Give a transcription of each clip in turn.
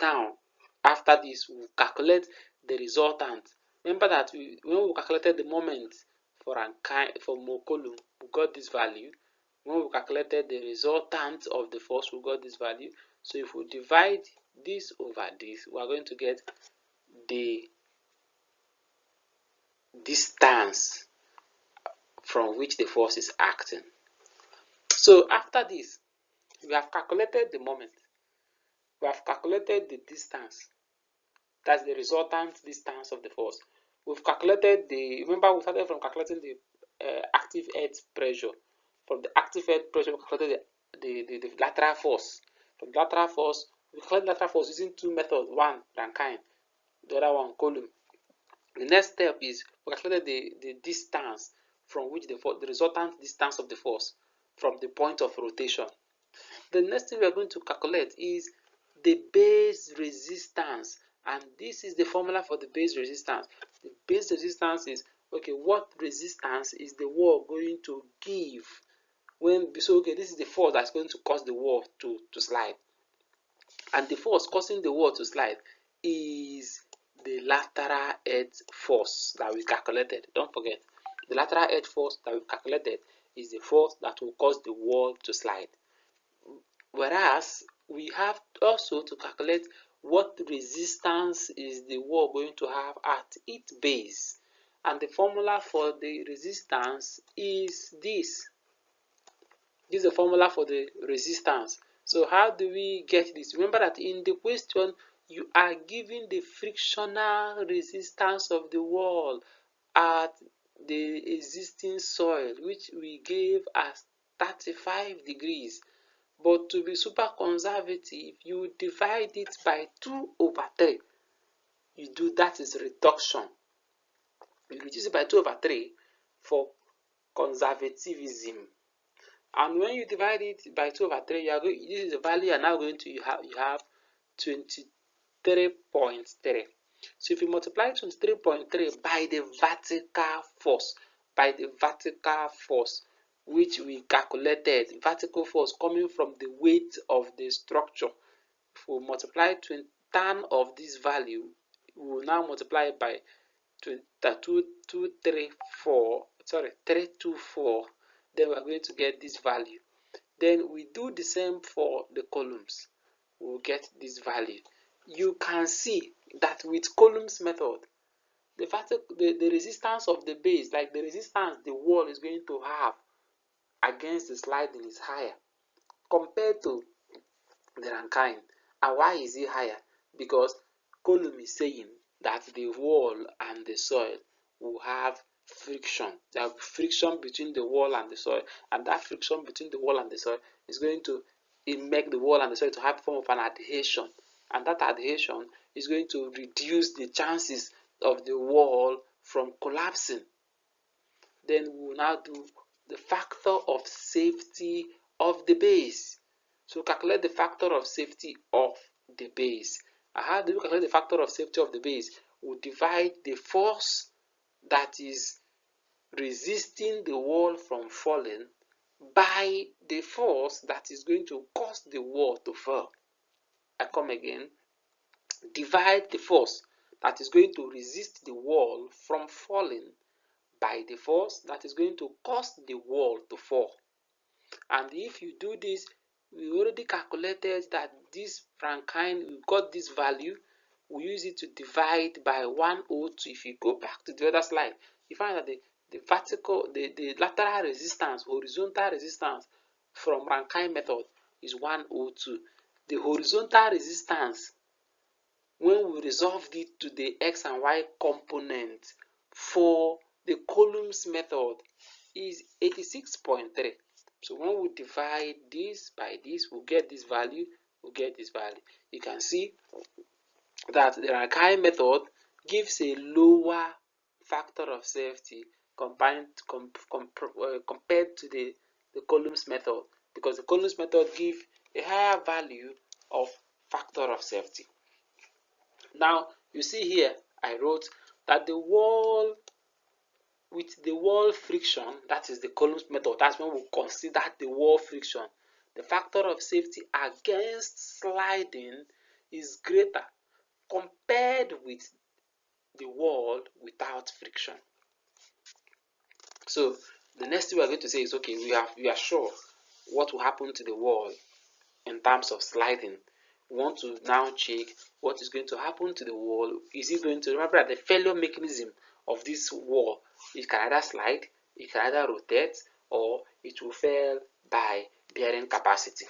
now, after this, we'll calculate the resultant. Remember that when we calculated the moment for column, we got this value. When we calculated the resultant of the force, we got this value. So if we divide this over this, we are going to get the distance from which the force is acting. So after this, we have calculated the moment. We have calculated the distance. That's the resultant distance of the force. We've calculated remember we started from calculating the active earth pressure. From the active earth pressure, we calculated the lateral force. From the lateral force, we calculated lateral force using two methods. One, Rankine, the other one, Coulomb. The next step is we calculated the distance from which the resultant distance of the force from the point of rotation. The next thing we are going to calculate is the base resistance, and this is the formula for the base resistance. The base resistance is, okay, what resistance is the wall going to give this is the force that's going to cause the wall to slide, and the force causing the wall to slide is the lateral earth force that we calculated. Don't forget, the lateral earth force that we calculated is the force that will cause the wall to slide. Whereas we have also to calculate what resistance is the wall going to have at its base, and the formula for the resistance is this. This is the formula for the resistance. So how do we get this? Remember that in the question you are given the frictional resistance of the wall at the existing soil, which we gave as 35 degrees. But to be super conservative, you divide it by 2/3. You do, that is reduction. You reduce it by 2/3 for conservatism. And when you divide it by 2/3, this is the value you are now going to you have 23.3. So if you multiply 23.3 by the vertical force, which we calculated, vertical force coming from the weight of the structure, if we multiply tan of this value, we will now multiply it by 324. Then we are going to get this value. Then we do the same for the columns. We will get this value. You can see that with Coulomb's method, the resistance of the base, like the resistance the wall is going to have against the sliding, is higher compared to the Rankine. And why is it higher? Because Coulomb is saying that the wall and the soil will have friction. There will be friction between the wall and the soil, and that friction between the wall and the soil is going to make the wall and the soil to have a form of an adhesion, and that adhesion is going to reduce the chances of the wall from collapsing. Then we will now do the factor of safety of the base. So calculate the factor of safety of the base. And how do we calculate the factor of safety of the base? We divide the force that is resisting the wall from falling by the force that is going to cause the wall to fall. I come again. Divide the force that is going to resist the wall from falling by the force that is going to cause the wall to fall. And if you do this, we already calculated that this Rankine, we got this value, we use it to divide by 102. If you go back to the other slide, you find that the lateral resistance, horizontal resistance from Rankine method is 102. The horizontal resistance, when we resolved it to the x and y component for the Coulomb's method, is 86.3. So when we divide this by this, we'll get this value, You can see that the Rankine method gives a lower factor of safety compared to the Coulomb's method, because the Coulomb's method gives a higher value of factor of safety. Now, you see here, I wrote that the wall, with the wall friction, that is the Coulomb's method, that's when we consider the wall friction. The factor of safety against sliding is greater compared with the wall without friction. So the next thing we are going to say is, okay, we are sure what will happen to the wall in terms of sliding. We want to now check what is going to happen to the wall. Is it going to, remember that the failure mechanism of this wall, it can either slide, it can either rotate, or it will fail by bearing capacity.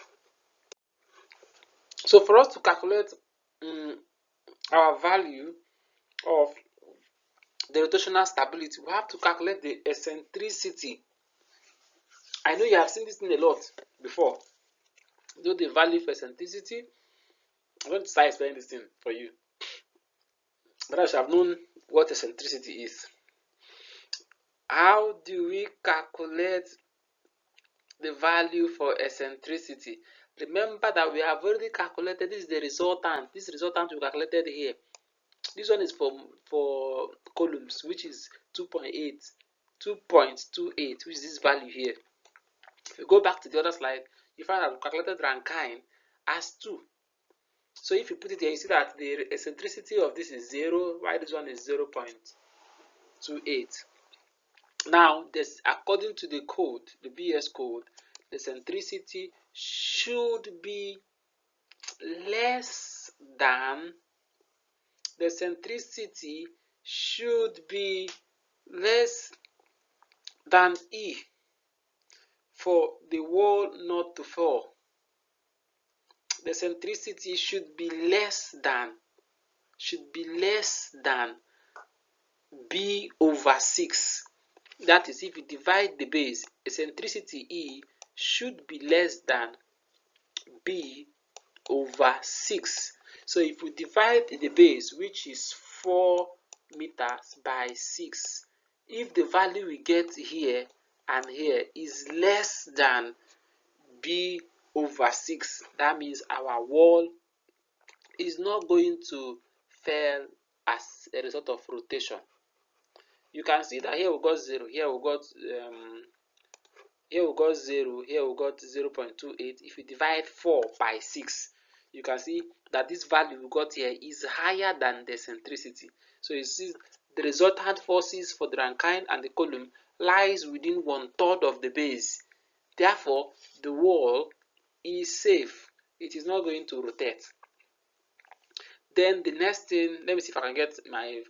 So for us to calculate our value of the rotational stability, we have to calculate the eccentricity. I know you have seen this thing a lot before. Do the value for eccentricity. I'm going to start explaining this thing for you, but I should have known what eccentricity is. How do we calculate the value for eccentricity? Remember that we have already calculated, this is the resultant. This resultant we calculated here. This one is for columns, which is 2.28, which is this value here. If you go back to the other slide, you find that we calculated Rankine as 2. So if you put it here, you see that the eccentricity of this is 0, while this one is 0.28. Now, according to the code, the BS code, the eccentricity should be less than, the eccentricity should be less than E for the wall not to fall. The eccentricity should be less than B over 6. That is, if you divide the base, eccentricity E should be less than B over 6. So if we divide the base, which is 4 meters by 6, if the value we get here and here is less than B over 6, that means our wall is not going to fail as a result of rotation. You can see that here we got 0, here we got 0, here we got 0.28. If you divide 4 by 6, you can see that this value we got here is higher than the eccentricity. So you see the resultant forces for the Rankine and the column lies within 1/3 of the base. Therefore, the wall is safe. It is not going to rotate. Then the next thing, let me see if I can get my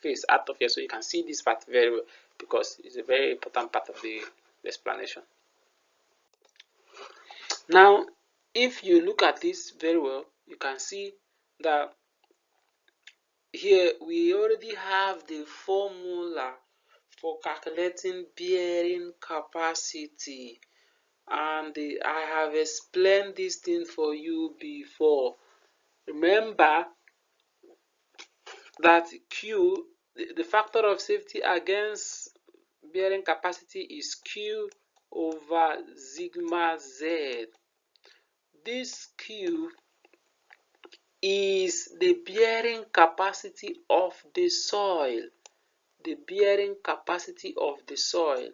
face out of here so you can see this part very well, because it's a very important part of the explanation. Now, if you look at this very well, you can see that here we already have the formula for calculating bearing capacity, and I have explained this thing for you before. Remember that Q, the factor of safety against bearing capacity, is Q over sigma Z. This Q is the bearing capacity of the soil, the bearing capacity of the soil,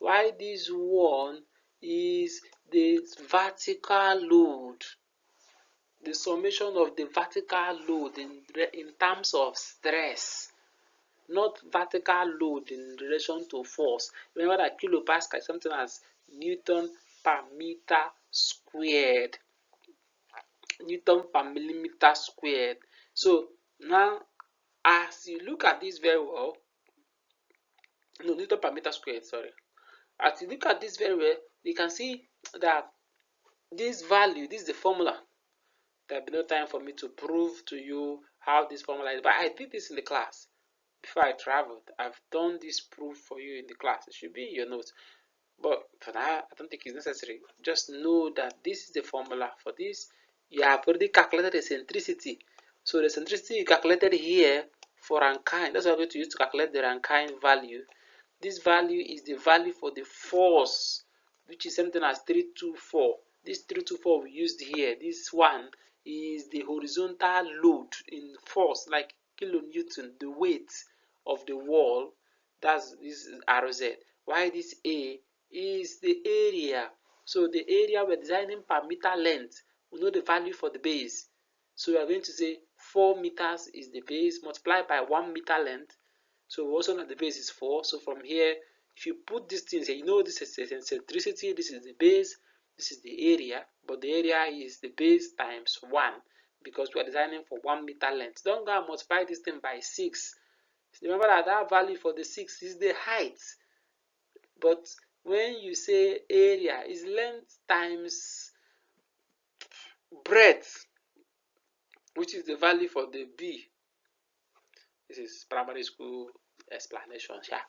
while this one is the vertical load, the summation of the vertical load in terms of stress, not vertical load in relation to force. Remember that kilopascal is something as Newton per meter squared, Newton per millimeter squared. So now, as you look at this very well, no, Newton per meter squared, sorry. As you look at this very well, you can see that this value, this is the formula. There will be no time for me to prove to you how this formula is, but I did this in the class before I traveled. I've done this proof for you in the class. It should be in your notes, but for now I don't think it's necessary. Just know that this is the formula for this. You have already calculated the eccentricity, so the eccentricity you calculated here for Rankine, that's what we're going to use to calculate the Rankine value. This value is the value for the force, which is something as 324. This 324 we used here, this one is the horizontal load in force, like kilonewton, the weight of the wall. That's this is RZ. While this A is the area. So the area we're designing per meter length, We know the value for the base. So we are going to say 4 meters is the base multiplied by 1 meter length. So we also know the base is 4. So from here, if you put these things here, you know this is the eccentricity, this is the base, this is the area, but the area is the base times 1 because we are designing for 1 meter length. Don't go and multiply this thing by 6. Remember that value for the 6 is the height. But when you say area, is length times breadth, which is the value for the B. This is primary school explanation. Yeah.